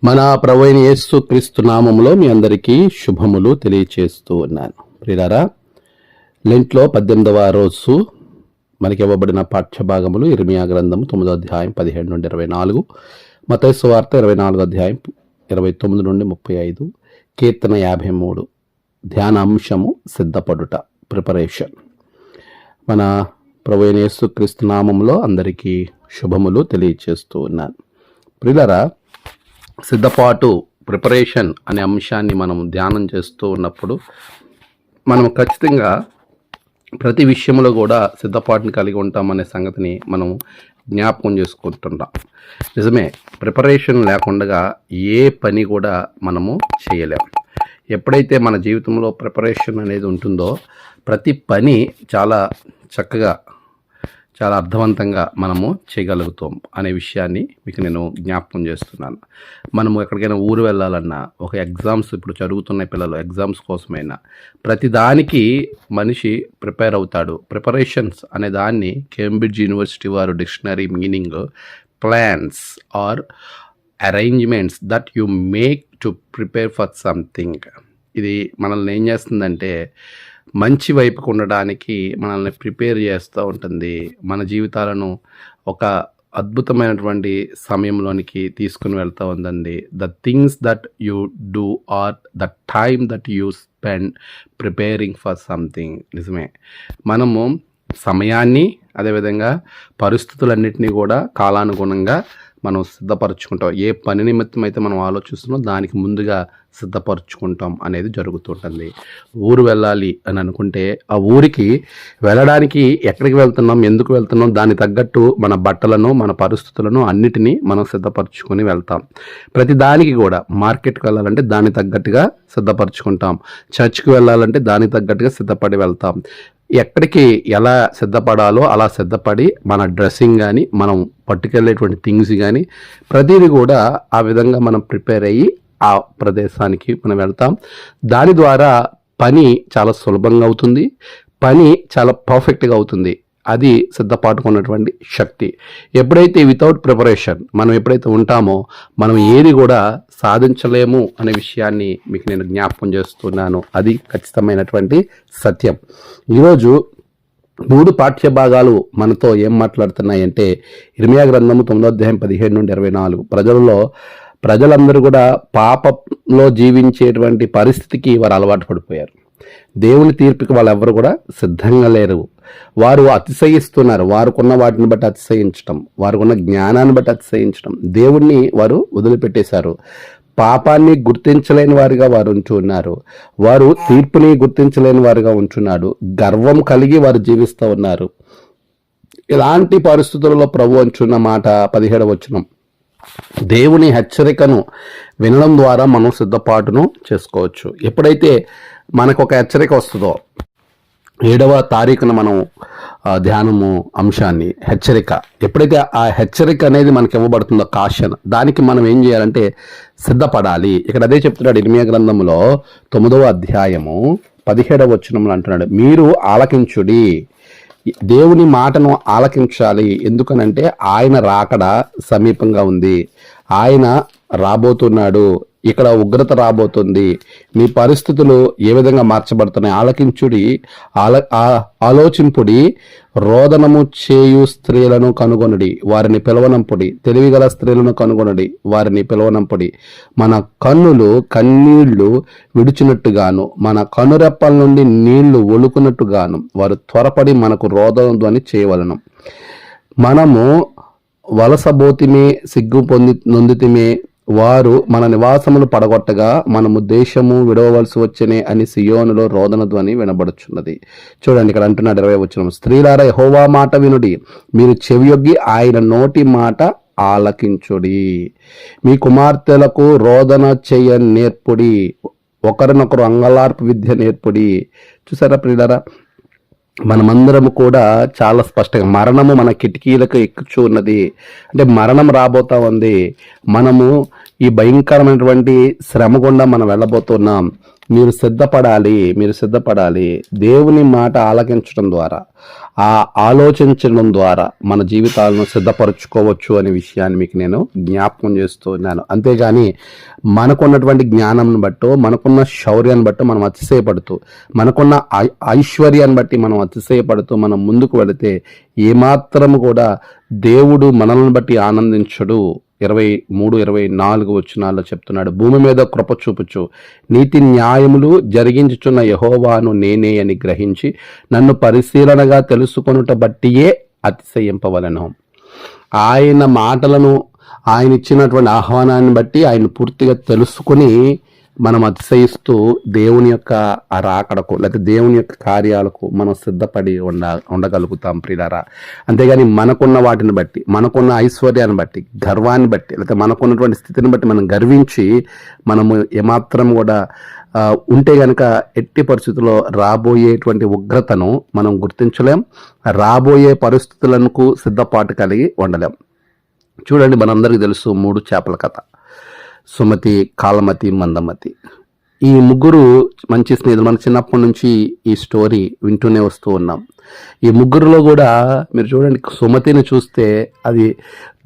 మన ప్రభువైన యేసు క్రీస్తు నామములో మీ అందరికీ శుభములు తెలియచేస్తూ ఉన్నాను. ప్రియులారా, లెంట్లో 18వ రోజు మనకి ఇవ్వబడిన పాఠ్యభాగములు ఇర్మియా గ్రంథము 9వ అధ్యాయం 17 నుండి 24, మత్తయి సువార్త 24వ అధ్యాయం 29 నుండి 35, కీర్తన 53. ధ్యాన అంశము సిద్ధపడుట, ప్రిపరేషన్. మన ప్రభువైన యేసు క్రీస్తు నామములో అందరికీ శుభములు తెలియచేస్తూ ఉన్నాను. ప్రియులారా, సిద్ధపాటు, ప్రిపరేషన్ అనే అంశాన్ని మనం ధ్యానం చేస్తూ ఉన్నప్పుడు మనం ఖచ్చితంగా ప్రతి విషయంలో కూడా సిద్ధపాటుని కలిగి ఉంటామనే సంగతిని మనం జ్ఞాపకం చేసుకుంటుంటాం. నిజమే, ప్రిపరేషన్ లేకుండా ఏ పని కూడా మనము చేయలేం. ఎప్పుడైతే మన జీవితంలో ప్రిపరేషన్ అనేది ఉంటుందో ప్రతి పని చాలా చక్కగా, చాలా అర్థవంతంగా మనము చేయగలుగుతాం అనే విషయాన్ని మీకు నేను జ్ఞాపకం చేస్తున్నాను. మనము ఎక్కడికైనా ఊరు వెళ్ళాలన్నా, ఒక ఎగ్జామ్స్ ఇప్పుడు జరుగుతున్న పిల్లలు ఎగ్జామ్స్ కోసమైనా ప్రతిదానికి మనిషి ప్రిపేర్ అవుతాడు. ప్రిపరేషన్స్ అనే దాన్ని కేంబ్రిడ్జ్ యూనివర్సిటీ వారు dictionary meaning plans or arrangements that you make to prepare for something. ఇది మనల్ని ఏం చేస్తుందంటే మంచి వైపుకు ఉండడానికి మనల్ని ప్రిపేర్ చేస్తూ ఉంటుంది. మన జీవితాలను ఒక అద్భుతమైనటువంటి సమయంలోనికి తీసుకుని వెళ్తూ ఉందండి. The things that you do or the time that you spend preparing for something. నిజమే, మనము సమయాన్ని, అదేవిధంగా పరిస్థితులన్నింటినీ కూడా కాలానుగుణంగా మనం సిద్ధపరచుకుంటాం. ఏ పని నిమిత్తం అయితే మనం ఆలోచిస్తున్నాం దానికి ముందుగా సిద్ధపరచుకుంటాం అనేది జరుగుతుంటుంది. ఊరు వెళ్ళాలి అని అనుకుంటే ఆ ఊరికి వెళ్ళడానికి ఎక్కడికి వెళ్తున్నాం, ఎందుకు వెళ్తున్నాం, దానికి తగ్గట్టు మన బట్టలను, మన పరిస్థితులను అన్నిటినీ మనం సిద్ధపరచుకొని వెళ్తాం. ప్రతి దానికి కూడా మార్కెట్కి వెళ్ళాలంటే దానికి తగ్గట్టుగా సిద్ధపరచుకుంటాం. చర్చ్కి వెళ్ళాలంటే దానికి తగ్గట్టుగా సిద్ధపడి వెళ్తాం. ఎక్కడికి ఎలా సిద్ధపడాలో అలా సిద్ధపడి మన డ్రెస్సింగ్ కానీ, మనం పట్టుకెళ్ళేటువంటి థింగ్స్ కానీ ప్రతిదీ కూడా ఆ విధంగా మనం ప్రిపేర్ అయ్యి ఆ ప్రదేశానికి మనం వెళ్తాం. దాని ద్వారా పని చాలా సులభంగా అవుతుంది, పని చాలా పర్ఫెక్ట్గా అవుతుంది. అది సిద్ధపాటుకు ఉన్నటువంటి శక్తి. ఎప్పుడైతే వితౌట్ ప్రిపరేషన్ మనం ఎప్పుడైతే ఉంటామో మనం ఏది కూడా సాధించలేము అనే విషయాన్ని మీకు నేను జ్ఞాపకం చేస్తున్నాను. అది ఖచ్చితమైనటువంటి సత్యం. ఈరోజు 3 పాఠ్య భాగాలు మనతో ఏం మాట్లాడుతున్నాయంటే ఇర్మియా గ్రంథము 9వ అధ్యాయం 17 నుండి 24. ప్రజలందరూ కూడా పాపంలో జీవించేటువంటి పరిస్థితికి వారు అలవాటు పడిపోయారు. దేవుని తీర్పుకి వాళ్ళెవ్వరు కూడా సిద్ధంగా లేరు. వారు అతిశయిస్తున్నారు. వారుకున్న వాటిని బట్టి అతిశయించడం, వారుకున్న జ్ఞానాన్ని బట్టి అతిశయించడం, దేవుణ్ణి వారు వదిలిపెట్టేశారు. పాపాన్ని గుర్తించలేని వారిగా వారు ఉంటున్నారు. వారు తీర్పుని గుర్తించలేని వారిగా ఉంటున్నాడు. గర్వం కలిగి వారు జీవిస్తూ ఉన్నారు. ఇలాంటి పరిస్థితులలో ప్రభు అంటున్న మాట 17వ వచనం, దేవుని హెచ్చరికను వినడం ద్వారా మనం సిద్ధపాటును చేసుకోవచ్చు. ఎప్పుడైతే మనకు ఒక హెచ్చరిక వస్తుందో, 7వ తారీఖున మనం ధ్యానము అంశాన్ని హెచ్చరిక, ఎప్పుడైతే ఆ హెచ్చరిక అనేది మనకి ఇవ్వబడుతుందో, కాషన్, దానికి మనం ఏం చేయాలంటే సిద్ధపడాలి. ఇక్కడ అదే చెప్తున్నాడు ఇర్మియా గ్రంథంలో 9వ అధ్యాయము 17వ వచనంలో అంటున్నాడు, మీరు ఆలకించుడి. దేవుని మాటను ఆలకించాలి. ఎందుకనంటే ఆయన రాకడ సమీపంగా ఉంది. ఆయన రాబోతున్నాడు. ఇక్కడ ఉగ్రత రాబోతుంది. మీ పరిస్థితులు ఏ విధంగా మార్చబడుతున్నాయి ఆలకించుడి, ఆలోచింపుడి. రోదనము చేయు స్త్రీలను కనుగొనుడి, వారిని పిలవనంపుడి. తెలివిగల స్త్రీలను కనుగొనుడి, వారిని పిలవనంపుడి. మన కన్నులు కన్నీళ్లు విడిచినట్టుగాను, మన కనురెప్పల నుండి నీళ్లు ఒలుకున్నట్టుగాను వారు త్వరపడి మనకు రోదన ధ్వని చేయవలను. మనము వలసబోతిమే, సిగ్గు నొందితిమే, వారు మన నివాసములు పడగొట్టగా మనము దేశము విడవలసి వచ్చనే అని సియోనులో రోదన ధ్వని వినబడుచున్నది. చూడండి, ఇక్కడ అంటున్నాడు 20వ వచనం, స్త్రీలారా యెహోవా మాట వినుడి, మీరు చెవియొగ్గి ఆయన నోటి మాట ఆలకించుడి. మీ కుమార్తెలకు రోదన చెయ్య నేర్పుడి, ఒకరినొకరు అంగలార్పు విద్య నేర్పుడి. చూసారా ప్రియులారా, మనమందరము కూడా చాలా స్పష్టంగా మరణము మన కిటికీలకు ఎక్కుచూ ఉన్నది, అంటే మరణం రాబోతా ఉంది. మనము ఈ భయంకరమైనటువంటి శ్రమ గుండా మనం వెళ్ళబోతున్నాం. మీరు సిద్ధపడాలి. దేవుని మాట ఆలకించడం ద్వారా, ఆలోచించడం ద్వారా మన జీవితాలను సిద్ధపరచుకోవచ్చు అనే విషయాన్ని మీకు నేను జ్ఞాపకం చేస్తూ ఉన్నాను. అంతేగాని మనకున్నటువంటి జ్ఞానం బట్టో, మనకున్న శౌర్యాన్ని బట్టి మనం అతిశయపడుతూ, మనకున్న ఐశ్వర్యాన్ని బట్టి మనం అతిశయపడుతూ మనం ముందుకు వెళితే ఏమాత్రము కూడా దేవుడు మనల్ని బట్టి ఆనందించడు. 23-24 వచనాల్లో చెప్తున్నాడు, భూమి మీద కృప చూపుచు నీతి న్యాయములు జరిగించుచున్న యెహోవాను నేనే అని గ్రహించి నన్ను పరిశీలనగా తెలుసుకొనుట బట్టియే అతిశయింపవలెను. ఆయన మాటలను, ఆయన ఇచ్చినటువంటి ఆహ్వానాన్ని బట్టి ఆయన పూర్తిగా తెలుసుకుని మనం అతిశయిస్తూ దేవుని యొక్క ఆ రాకడకు లేకపోతే దేవుని యొక్క కార్యాలకు మనం సిద్ధపడి ఉండగలుగుతాం ప్రియులారా. అంతేగాని మనకున్న వాటిని బట్టి, మనకున్న ఐశ్వర్యాన్ని బట్టి, గర్వాన్ని బట్టి, లేకపోతే మనకున్నటువంటి స్థితిని బట్టి మనం గర్వించి మనము ఏమాత్రం కూడా ఉంటే గనక ఎట్టి పరిస్థితుల్లో రాబోయేటువంటి ఉగ్రతను మనం గుర్తించలేం, రాబోయే పరిస్థితులకు సిద్ధపాటు కలిగి ఉండలేం. చూడండి, మనందరికీ తెలుసు 3 చేపల కథ. సుమతి, కాలమతి, మందమతి. ఈ ముగ్గురు మంచి స్నేహితులు. మన చిన్నప్పటి నుంచి ఈ స్టోరీ వింటూనే వస్తూ ఉన్నాం. ఈ ముగ్గురులో కూడా మీరు చూడండి, సుమతిని చూస్తే అది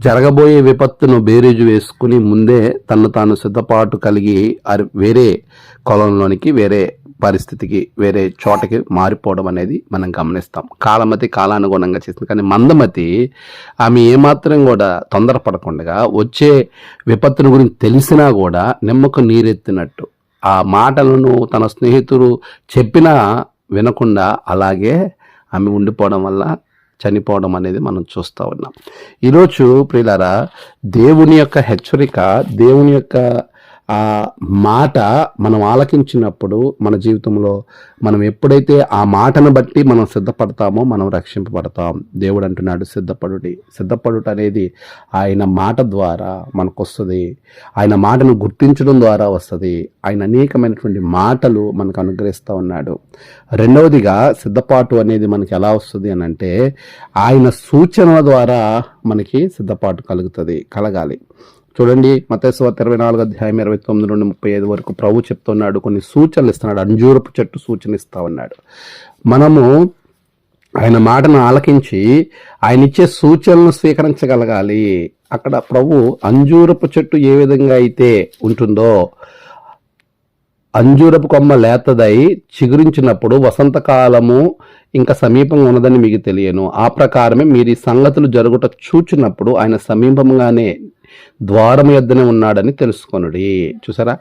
జరగబోయే విపత్తును బేరీజు వేసుకుని ముందే తను తాను సిద్ధపాటు కలిగి వేరే కొలంలోనికి, వేరే పరిస్థితికి, వేరే చోటకి మారిపోవడం అనేది మనం గమనిస్తాం. కాలమతి కాలానుగుణంగా చేసింది. కానీ మందమతి ఆమె ఏమాత్రం కూడా తొందరపడకుండా, వచ్చే విపత్తును గురించి తెలిసినా కూడా నిమ్మకు నీరెత్తినట్టు ఆ మాటలను తన స్నేహితుడు చెప్పినా వినకుండా అలాగే ఆమె ఉండిపోవడం వల్ల చనిపోవడం అనేది మనం చూస్తూ ఉన్నాం. ఈరోజు ప్రియులారా, దేవుని యొక్క హెచ్చరిక, దేవుని యొక్క ఆ మాట మనం ఆలకించినప్పుడు మన జీవితంలో మనం ఎప్పుడైతే ఆ మాటను బట్టి మనం సిద్ధపడతామో మనం రక్షింపబడతాం. దేవుడు అంటున్నాడు, సిద్ధపడుట అనేది ఆయన మాట ద్వారా మనకు వస్తుంది. ఆయన మాటను గుర్తించడం ద్వారా వస్తుంది. ఆయన అనేకమైనటువంటి మాటలు మనకు అనుగ్రహిస్తూ ఉన్నాడు. రెండవదిగా సిద్ధపాటు అనేది మనకి ఎలా వస్తుంది అని అంటే, ఆయన సూచనల ద్వారా మనకి సిద్ధపాటు కలగాలి. చూడండి, మత్తయి సువార్త 24:29-35 వరకు ప్రభు చెప్తున్నాడు, కొన్ని సూచనలు ఇస్తున్నాడు. అంజూరపు చెట్టు సూచన ఇస్తా ఉన్నాడు. మనము ఆయన మాటను ఆలకించి ఆయన ఇచ్చే సూచనలను స్వీకరించగలగాలి. అక్కడ ప్రభు అంజూరపు చెట్టు ఏ విధంగా అయితే ఉంటుందో, అంజూరపు కొమ్మ లేతదై చిగురించినప్పుడు వసంతకాలము ఇంకా సమీపంగా ఉన్నదని మీకు తెలియను, ఆ ప్రకారమే మీరు ఈ సంగతులు జరుగుట చూచినప్పుడు ఆయన సమీపంగానే ద్వారం వద్దనే ఉన్నాడని తెలుసుకొనుడి. చూసారా,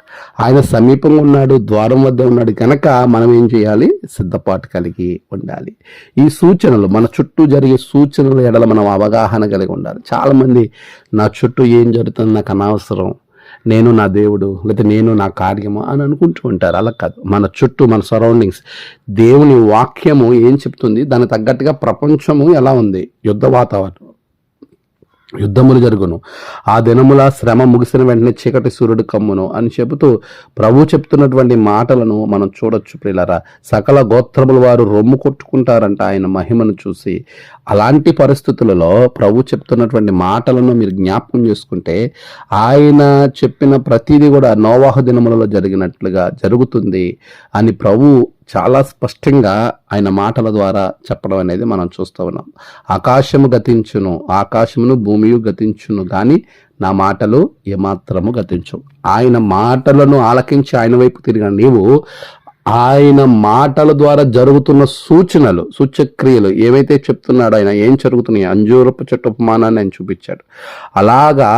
ఆయన సమీపంగా ఉన్నాడు, ద్వారం వద్ద ఉన్నాడు కనుక మనం ఏం చేయాలి? సిద్ధపాటు కలిగి ఉండాలి. ఈ సూచనలు, మన చుట్టూ జరిగే సూచనల ఎడల మనం అవగాహన కలిగి ఉండాలి. చాలామంది నా చుట్టూ ఏం జరుగుతుంది నాకు అనవసరం, నేను నా దేవుడు లేకపోతే నేను నా కార్యము అని అనుకుంటూ ఉంటారు. అలా కాదు. మన చుట్టూ, మన సరౌండింగ్స్, దేవుని వాక్యము ఏం చెప్తుంది, దానికి తగ్గట్టుగా ప్రపంచము ఎలా ఉంది, యుద్ధ వాతావరణం, యుద్ధములు జరుగును, ఆ దినముల శ్రమ ముగిసిన వెంటనే చీకటి సూర్యుడు కమ్మును అని చెబుతూ ప్రభు చెప్తున్నటువంటి మాటలను మనం చూడొచ్చు ప్రియులారా. సకల గోత్రముల వారు రొమ్ము కొట్టుకుంటారంట ఆయన మహిమను చూసి. అలాంటి పరిస్థితులలో ప్రభు చెప్తున్నటువంటి మాటలను మీరు జ్ఞాపకం చేసుకుంటే, ఆయన చెప్పిన ప్రతిదీ కూడా నోవాహు దినములలో జరిగినట్లుగా జరుగుతుంది అని ప్రభు చాలా స్పష్టంగా ఆయన మాటల ద్వారా చెప్పడం అనేది మనం చూస్తూ ఉన్నాం. ఆకాశము గతించును, ఆకాశమును భూమియు గతించును, కానీ నా మాటలు ఏమాత్రము గతించు. ఆయన మాటలను ఆలకించి ఆయన వైపు తిరిగిన నీవు ఆయన మాటల ద్వారా జరుగుతున్న సూచనలు, సూచక్రియలు ఏవైతే చెప్తున్నాడో, ఆయన ఏం జరుగుతున్నాయి, అంజూరపు చెట్టు ఉపమానాన్ని ఆయన చూపించాడు. అలాగా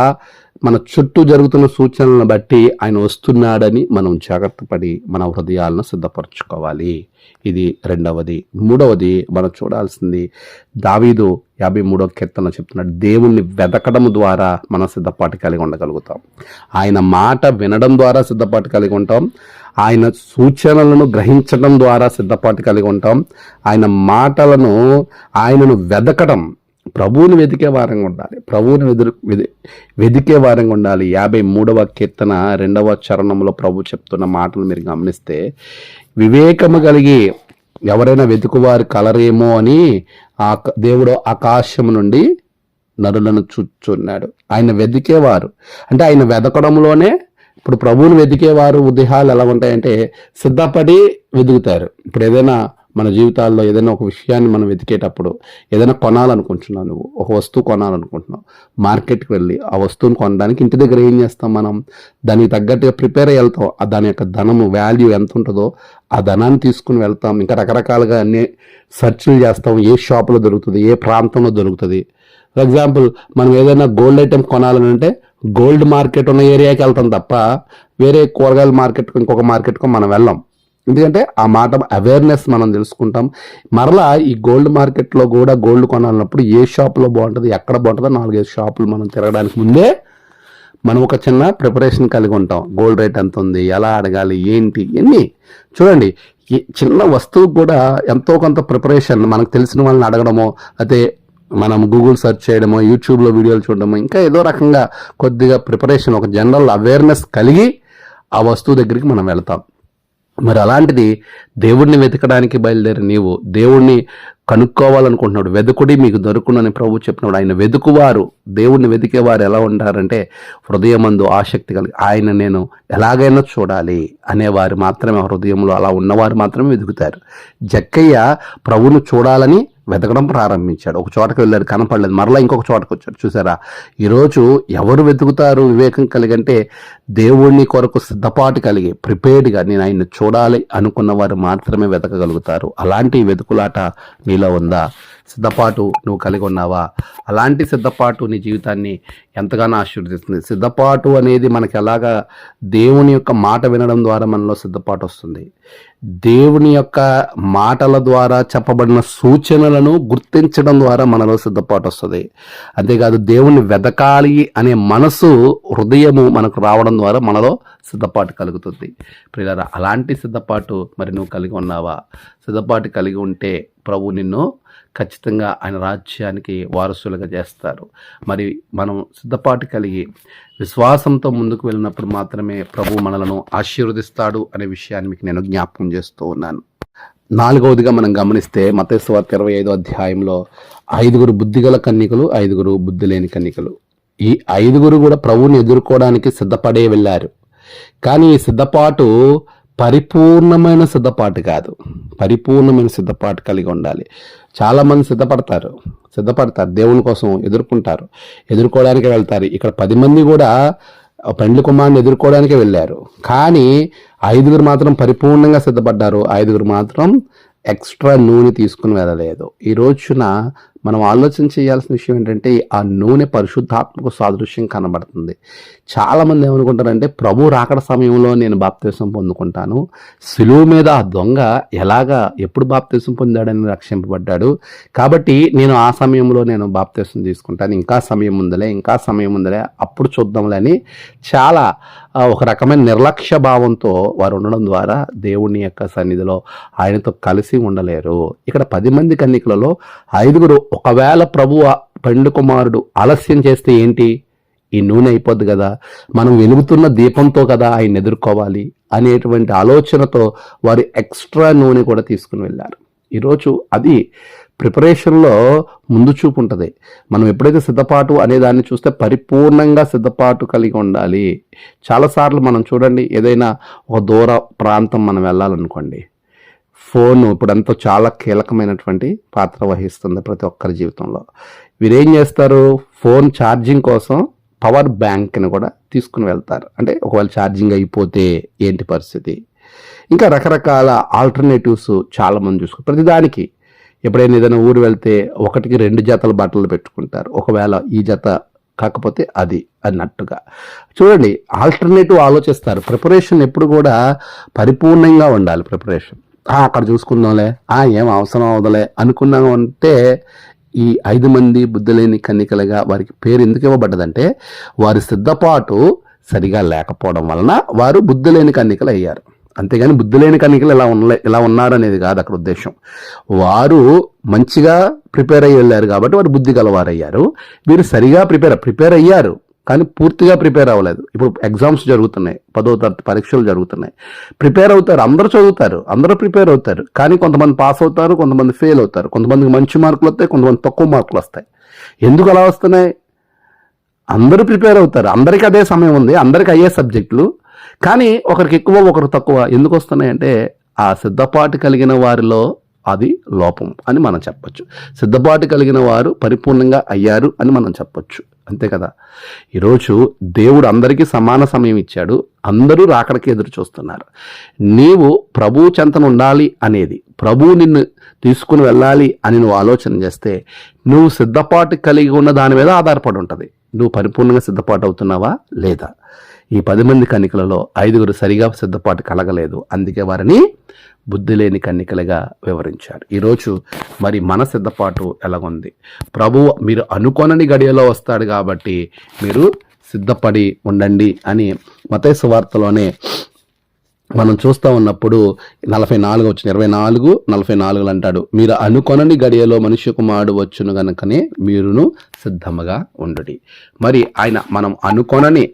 మన చుట్టూ జరుగుతున్న సూచనలను బట్టి ఆయన వస్తున్నాడని మనం జాగ్రత్త పడి మన హృదయాలను సిద్ధపరచుకోవాలి. ఇది రెండవది. మూడవది మనం చూడాల్సింది, దావీదు 53వ కీర్తన చెప్తున్నాడు, దేవుణ్ణి వెతకడం ద్వారా మనం సిద్ధపాటు కలిగి ఉండగలుగుతాం. ఆయన మాట వినడం ద్వారా సిద్ధపాటు కలిగి ఉంటాం. ఆయన సూచనలను గ్రహించడం ద్వారా సిద్ధపాటు కలిగి ఉంటాం. ఆయన మాటలను, ఆయనను వెతకడం, ప్రభువుని వెతికే వారంగా ఉండాలి. ప్రభువుని వెతికే వారంగా ఉండాలి. 53వ కీర్తన 2వ చరణంలో ప్రభు చెప్తున్న మాటలు మీరు గమనిస్తే, వివేకము కలిగి ఎవరైనా వెతుకువారు కలరేమో అని దేవుడు ఆకాశం నుండి నరులను చూచున్నాడు. ఆయన వెతికేవారు అంటే ఆయన వెతకడంలోనే ఇప్పుడు ప్రభువుని వెతికేవారు ఉద్దేశాలు ఎలా ఉంటాయంటే సిద్ధపడి వెతుకుతారు. ఇప్పుడు ఏదైనా మన జీవితాల్లో ఏదైనా ఒక విషయాన్ని మనం వెతికేటప్పుడు, ఏదైనా కొనాలనుకుంటున్నావు, నువ్వు ఒక వస్తువు కొనాలనుకుంటున్నావు, మార్కెట్కి వెళ్ళి ఆ వస్తువుని కొనడానికి ఇంటి దగ్గర ఏం చేస్తాం, మనం దానికి తగ్గట్టుగా ప్రిపేర్ అయ్యి వెళ్తాం. దాని యొక్క ధనము వాల్యూ ఎంత ఉంటుందో ఆ ధనాన్ని తీసుకుని వెళ్తాం. ఇంకా రకరకాలుగా అన్ని సెర్చ్లు చేస్తాం, ఏ షాపులో దొరుకుతుంది, ఏ ప్రాంతంలో దొరుకుతుంది. ఫర్ ఎగ్జాంపుల్ మనం ఏదైనా గోల్డ్ ఐటెం కొనాలని అంటే గోల్డ్ మార్కెట్ ఉన్న ఏరియాకి వెళ్తాం తప్ప వేరే కూరగాయల మార్కెట్కు ఇంకొక మార్కెట్కు మనం వెళ్ళాం. ఎందుకంటే ఆ మాట అవేర్నెస్ మనం తెలుసుకుంటాం. మరలా ఈ గోల్డ్ మార్కెట్లో కూడా గోల్డ్ కొనాలన్నప్పుడు ఏ షాప్లో బాగుంటుంది, ఎక్కడ బాగుంటుందో 4-5 షాపులు మనం తిరగడానికి ముందే మనం ఒక చిన్న ప్రిపరేషన్ కలిగి ఉంటాం. గోల్డ్ రేట్ ఎంత ఉంది, ఎలా అడగాలి, ఏంటి, ఇవన్నీ చూడండి. ఈ చిన్న వస్తువు కూడా ఎంతో కొంత ప్రిపరేషన్ మనకు తెలిసిన వాళ్ళని అడగడమో, అయితే మనం గూగుల్ సెర్చ్ చేయడమో, యూట్యూబ్లో వీడియోలు చూడడమో, ఇంకా ఏదో రకంగా కొద్దిగా ప్రిపరేషన్, ఒక జనరల్ అవేర్నెస్ కలిగి ఆ వస్తువు దగ్గరికి మనం వెళ్తాం. మరి అలాంటిది దేవుడిని వెతకడానికి బయలుదేరి నీవు దేవుణ్ణి కనుక్కోవాలనుకుంటున్నాడు. వెతుకుడి మీకు దొరుకునని ప్రభు చెప్పినాడు. ఆయన వెతుకువారు, దేవుణ్ణి వెతికేవారు ఎలా ఉంటారంటే హృదయమందు ఆసక్తి కలిగి ఆయన నేను ఎలాగైనా చూడాలి అనేవారు మాత్రమే, హృదయంలో అలా ఉన్నవారు మాత్రమే వెతుకుతారు. జక్కయ్య ప్రభువును చూడాలని వెతకడం ప్రారంభించాడు. ఒక చోటకి వెళ్ళాడు, కనపడలేదు, మరలా ఇంకొక చోటకు వచ్చాడు. చూసారా, ఈరోజు ఎవరు వెతుకుతారు వివేకం కలిగి అంటే దేవుణ్ణి కొరకు సిద్ధపాటు కలిగి ప్రిపేర్డ్గా నేను ఆయన్ని చూడాలి అనుకున్న వారు మాత్రమే వెతకగలుగుతారు. అలాంటి వెతుకులాట నీలో ఉందా? సిద్ధపాటు నువ్వు కలిగి ఉన్నావా? అలాంటి సిద్ధపాటు నీ జీవితాన్ని ఎంతగానో ఆశీర్వదిస్తుంది. సిద్ధపాటు అనేది మనకి ఎలాగా దేవుని యొక్క మాట వినడం ద్వారా మనలో సిద్ధపాటు వస్తుంది. దేవుని యొక్క మాటల ద్వారా చెప్పబడిన సూచనలను గుర్తించడం ద్వారా మనలో సిద్ధపాటు వస్తుంది. అంతేకాదు దేవుణ్ణి వెతకాలి అనే మనసు, హృదయము మనకు రావడం ద్వారా మనలో సిద్ధపాటు కలుగుతుంది. ప్రియులారా, అలాంటి సిద్ధపాటు మరి నువ్వు కలిగి ఉన్నావా? సిద్ధపాటు కలిగి ఉంటే ప్రభు నిన్ను ఖచ్చితంగా ఆయన రాజ్యానికి వారసులుగా చేస్తారు. మరి మనం సిద్ధపాటు కలిగి విశ్వాసంతో ముందుకు వెళ్ళినప్పుడు మాత్రమే ప్రభు మనలను ఆశీర్వదిస్తాడు అనే విషయాన్ని మీకు నేను జ్ఞాపకం చేస్తూ ఉన్నాను. 4వదిగా మనం గమనిస్తే మత్తయి సువార్త 25వ అధ్యాయంలో 5 బుద్ధిగల కన్యకలు, 5 బుద్ధి లేని కన్యకలు. ఈ 5 కూడా ప్రభువుని ఎదుర్కోవడానికి సిద్ధపడే వెళ్ళారు. కానీ ఈ సిద్ధపాటు పరిపూర్ణమైన సిద్ధపాటు కాదు, పరిపూర్ణమైన సిద్ధపాటు కలిగి ఉండాలి. చాలామంది సిద్ధపడతారు, దేవుని కోసం ఎదుర్కోవడానికి వెళ్తారు. ఇక్కడ 10 మంది కూడా పెండ్లి కుమారుని ఎదుర్కోవడానికే వెళ్ళారు. కానీ 5 మాత్రం పరిపూర్ణంగా సిద్ధపడ్డారు, 5 మాత్రం ఎక్స్ట్రా నూనె తీసుకుని వెళ్ళలేదు. ఈ రోజున మనం ఆలోచన చేయాల్సిన విషయం ఏంటంటే ఆ నూనె పరిశుద్ధాత్మకు సాదృశ్యం కనబడుతుంది. చాలామంది ఏమనుకుంటారంటే ప్రభు రాకడ సమయంలో నేను బాప్తిసం పొందుకుంటాను. సిలువ మీద ఆ దొంగ ఎప్పుడు బాప్తిసం పొందాడని రక్షింపబడ్డాడు, కాబట్టి నేను ఆ సమయంలో నేను బాప్తిసం తీసుకుంటాను, ఇంకా సమయం ఉందలే అప్పుడు చూద్దాంలే అని చాలా ఒక రకమైన నిర్లక్ష్య భావంతో వారు ఉండడం ద్వారా దేవుని యొక్క సన్నిధిలో ఆయనతో కలిసి ఉండలేరు. ఇక్కడ 10 మంది కన్యకలలో 5 ఒకవేళ ప్రభు పెండ్లి కుమారుడు ఆలస్యం చేస్తే ఏంటి, ఈ నూనె అయిపోద్ది కదా, మనం వెలుగుతున్న దీపంతో కదా ఆయన ఎదుర్కోవాలి అనేటువంటి ఆలోచనతో వారు ఎక్స్ట్రా నూనె కూడా తీసుకుని వెళ్ళారు. ఈరోజు అది ప్రిపరేషన్లో ముందు చూపు ఉంటుంది. మనం ఎప్పుడైతే సిద్ధపాటు అనే దాన్ని చూస్తే పరిపూర్ణంగా సిద్ధపాటు కలిగి ఉండాలి. చాలాసార్లు మనం చూడండి, ఏదైనా ఒక దూర ప్రాంతం మనం వెళ్ళాలనుకోండి, ఫోన్ ఇప్పుడంతా చాలా కీలకమైనటువంటి పాత్ర వహిస్తుంది ప్రతి ఒక్కరి జీవితంలో. వీరేం చేస్తారు, ఫోన్ ఛార్జింగ్ కోసం పవర్ బ్యాంక్ని కూడా తీసుకుని వెళ్తారు. అంటే ఒకవేళ ఛార్జింగ్ అయిపోతే ఏంటి పరిస్థితి, ఇంకా రకరకాల ఆల్టర్నేటివ్స్ చాలామంది చూసుకుంటారు. ప్రతిదానికి ఎప్పుడైనా ఏదైనా ఊరు వెళ్తే 1కి 2 జతల బట్టలు పెట్టుకుంటారు, ఒకవేళ ఈ జత కాకపోతే అది అన్నట్టుగా. చూడండి, ఆల్టర్నేటివ్ ఆలోచిస్తారు. ప్రిపరేషన్ ఎప్పుడు కూడా పరిపూర్ణంగా ఉండాలి. ప్రిపరేషన్ అక్కడ చూసుకుందాంలే, ఏం అవసరం అవదలే అనుకున్నాం అంటే ఈ 5 మంది బుద్ధి లేని కన్యకలుగా వారికి పేరు ఎందుకు ఇవ్వబడ్డదంటే వారి సిద్ధపాటు సరిగా లేకపోవడం వలన వారు బుద్ధి లేని కన్యకలు అయ్యారు. అంతేగాని బుద్ధి లేని కన్యకలు ఇలా ఉన్నారు అనేది కాదు అక్కడ ఉద్దేశం. వారు మంచిగా ప్రిపేర్ అయ్యి వెళ్ళారు కాబట్టి వారు బుద్ధి గలవారయ్యారు. వీరు సరిగా ప్రిపేర్ అయ్యారు కానీ పూర్తిగా ప్రిపేర్ అవ్వలేదు. ఇప్పుడు ఎగ్జామ్స్ జరుగుతున్నాయి, 10వ తరగతి పరీక్షలు జరుగుతున్నాయి. ప్రిపేర్ అవుతారు, అందరూ చదువుతారు, అందరూ ప్రిపేర్ అవుతారు. కానీ కొంతమంది పాస్ అవుతారు, కొంతమంది ఫెయిల్ అవుతారు, కొంతమందికి మంచి మార్కులు వస్తాయి, కొంతమంది తక్కువ మార్కులు వస్తాయి. ఎందుకు అలా వస్తున్నాయి? అందరూ ప్రిపేర్ అవుతారు, అందరికీ అదే సమయం ఉంది, అందరికీ అయ్యే సబ్జెక్టులు. కానీ ఒకరికి ఎక్కువ ఒకరికి తక్కువ ఎందుకు వస్తున్నాయంటే ఆ సిద్ధపాటు కలిగిన వారిలో అది లోపం అని మనం చెప్పొచ్చు. సిద్ధపాటు కలిగిన వారు పరిపూర్ణంగా అయ్యారు అని మనం చెప్పొచ్చు. అంతే కదా. ఈరోజు దేవుడు అందరికీ సమాన సమయం ఇచ్చాడు. అందరూ రాకడికి ఎదురు చూస్తున్నారు. నీవు ప్రభువు చెంతన ఉండాలి అనేది, ప్రభువు నిన్ను తీసుకుని వెళ్ళాలి అని నువ్వు ఆలోచన చేస్తే నువ్వు సిద్ధపాటు కలిగి ఉన్న దాని మీద ఆధారపడి ఉంటుంది. నువ్వు పరిపూర్ణంగా సిద్ధపాటు అవుతున్నావా లేదా? ఈ 10 మంది కన్నికలలో 5 సరిగా సిద్ధపాటు కలగలేదు. అందుకే వారిని బుద్ధి లేని కన్నికలుగా వివరించారు. ఈరోజు మరి మన సిద్ధపాటు ఎలాగుంది? ప్రభువు మీరు అనుకోనని గడియలో వస్తాడు కాబట్టి మీరు సిద్ధపడి ఉండండి అని మత్తయి సువార్తలోనే మనం చూస్తూ ఉన్నప్పుడు 44 వచ్చిన 24, 44 అంటాడు, మీరు అనుకొనని గడియలో మనుష్య కుమారుడు వచ్చును గనుకనే మీరును సిద్ధముగా ఉండుడి. మరి ఆయన మనం అనుకొనని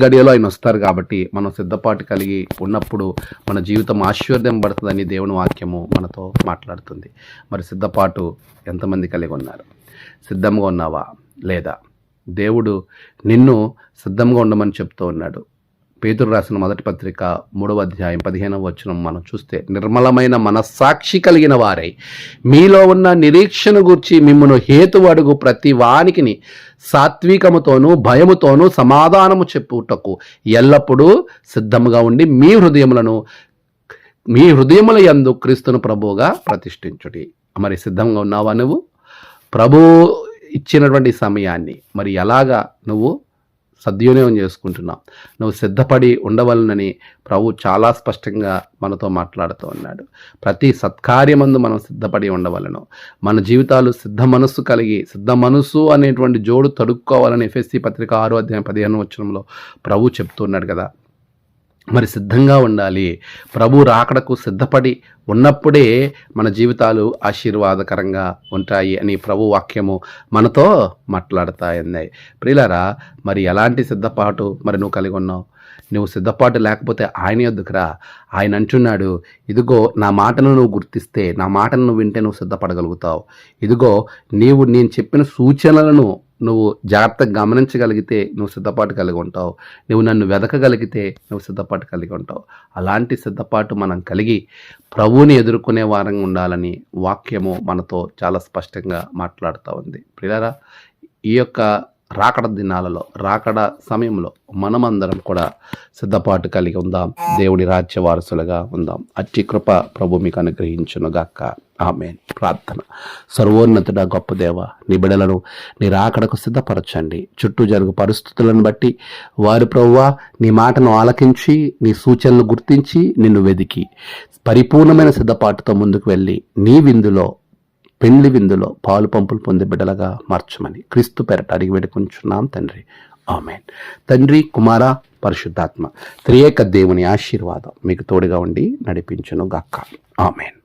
గడియలో ఆయన వస్తారు కాబట్టి మనం సిద్ధపాటు కలిగి ఉన్నప్పుడు మన జీవితం ఆశీర్వాదం పడుతుందని దేవుని వాక్యము మనతో మాట్లాడుతుంది. మరి సిద్ధపాటు ఎంతమంది కలిగి ఉన్నారు? సిద్ధంగా ఉన్నావా లేదా? దేవుడు నిన్ను సిద్ధంగా ఉండమని చెప్తూ ఉన్నాడు. పేతురు రాసిన మొదటి పత్రిక 3వ అధ్యాయం 15వ వచనం మనం చూస్తే, నిర్మలమైన మనస్సాక్షి కలిగిన వారై మీలో ఉన్న నిరీక్షణ గూర్చి మిమ్మును హేతువు అడుగు ప్రతి వానికిని సాత్వికముతోనూ భయముతోనూ సమాధానము చెప్పుటకు ఎల్లప్పుడూ సిద్ధముగా ఉండి మీ హృదయముల యందు క్రీస్తును ప్రభువుగా ప్రతిష్ఠించుడి. మరి సిద్ధంగా ఉన్నావా నువ్వు? ప్రభు ఇచ్చినటువంటి సమయాన్ని మరి ఎలాగా నువ్వు సద్వినియోగం చేసుకుంటున్నాం? నువ్వు సిద్ధపడి ఉండవలనని ప్రభు చాలా స్పష్టంగా మనతో మాట్లాడుతూ ఉన్నాడు. ప్రతి సత్కార్యమందు మనం సిద్ధపడి ఉండవలను. మన జీవితాలు సిద్ధ మనస్సు కలిగి, సిద్ధ మనస్సు అనేటువంటి జోడు తడుక్కోవాలని ఎఫెసీ పత్రిక 6వ అధ్యాయం 15వ వచనంలో ప్రభు చెప్తున్నాడు కదా. మరి సిద్ధంగా ఉండాలి. ప్రభు రాకడకు సిద్ధపడి ఉన్నప్పుడే మన జీవితాలు ఆశీర్వాదకరంగా ఉంటాయి అని ప్రభు వాక్యము మనతో మాట్లాడుతాయి. ప్రియులారా, మరి ఎలాంటి సిద్ధపాటు మరి నువ్వు కలిగి ఉన్నావు? నువ్వు సిద్ధపాటు లేకపోతే ఆయన యొద్దకు రా. ఆయన అంటున్నాడు, ఇదిగో నా మాటను నువ్వు గుర్తిస్తే, నా మాటను నువ్వు వింటే నువ్వు సిద్ధపడగలుగుతావు. ఇదిగో నేను చెప్పిన సూచనలను నువ్వు జాగ్రత్తగా గమనించగలిగితే నువ్వు సిద్ధపాటు కలిగి ఉంటావు. నువ్వు నన్ను వెదకగలిగితే నువ్వు సిద్ధపాటు కలిగి ఉంటావు. అలాంటి సిద్ధపాటు మనం కలిగి ప్రభువుని ఎదుర్కొనే వారంగా ఉండాలని వాక్యము మనతో చాలా స్పష్టంగా మాట్లాడుతూ ఉంది. ప్రియులారా, ఈ యొక్క రాకడ దినాలలో, రాకడ సమయంలో మనమందరం కూడా సిద్ధపాటు కలిగి ఉందాం. దేవుడి రాజ్య వారసులుగా ఉందాం. అట్టి కృప ప్రభు మీకు అనుగ్రహించునుగాక. ఆమేన్. ప్రార్థన. సర్వోన్నతుడ గొప్ప దేవ, నీ బిడ్డలను నీ రాకడకు సిద్ధపరచండి. చుట్టూ జరుగు పరిస్థితులను బట్టి వారి ప్రభువా నీ మాటను ఆలకించి, నీ సూచనలు గుర్తించి, నిన్ను వెదికి పరిపూర్ణమైన సిద్ధపాటుతో ముందుకు వెళ్ళి నీ విందులో, పెండ్లి విందులో పాలు పంపులు పొందే బిడ్డలుగా మార్చమని క్రీస్తు పేరట అడిగి వేడుకొంచున్నాం తండ్రి. ఆమేన్. తండ్రి, కుమార, పరిశుద్ధాత్మ త్రియేక దేవుని ఆశీర్వాదం మీకు తోడుగా ఉండి నడిపించును గాక. ఆమేన్.